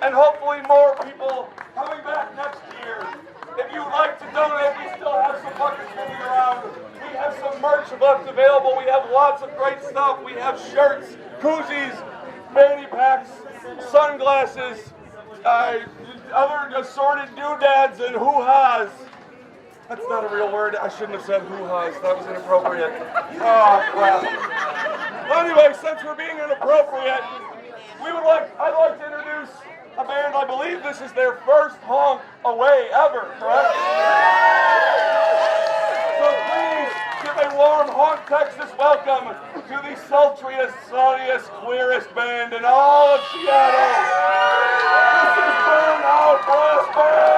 and hopefully more people coming back next year. If you'd like to donate, we still have some buckets moving around. We have some merch left available. We have lots of great stuff. We have shirts, koozies, fanny packs, sunglasses, other assorted doodads and hoo-has. That's not a real word. I shouldn't have said hoo-has. That was inappropriate. Oh, crap. Well, anyway, since we're being inappropriate, I'd like to introduce a band. I believe this is their first honk away ever, correct? So please give a warm honk Texas welcome to the sultriest, sunniest, queerest band in all of Seattle. This is Burnout Brass Band!